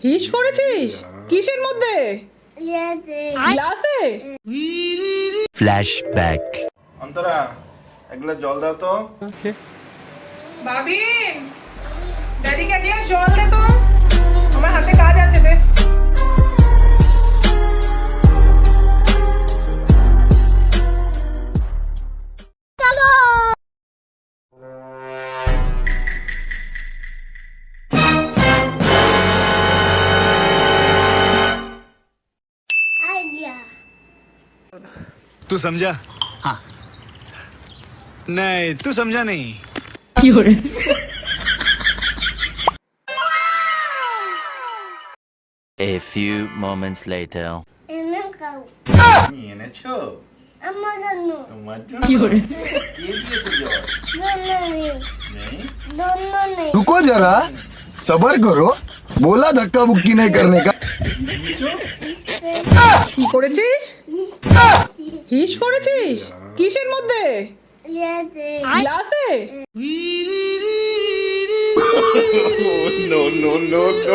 হিস করেছিস কিসের মধ্যে? গ্লাসে। ফ্ল্যাশব্যাক। অন্তরা এক গ্লাস জল দাও তো। ভাবি ড্যাডিকে এক গ্লাস জল দে তো, আমার হাতে কাজ আছে। দে। तू समझा? हाँ। नहीं तू समझा नहीं। A few moments later. তুমি এনেছো আমার জন্য তোমার জন্য? কে দিয়েছে জল? নেই। নেই रुको जरा सबर करो बोला धक्का बुक्की नहीं करने का। কি দিয়েছো? কি করেছিস? হিস করেছিস কিসের মধ্যে? গ্লাসে। No no no no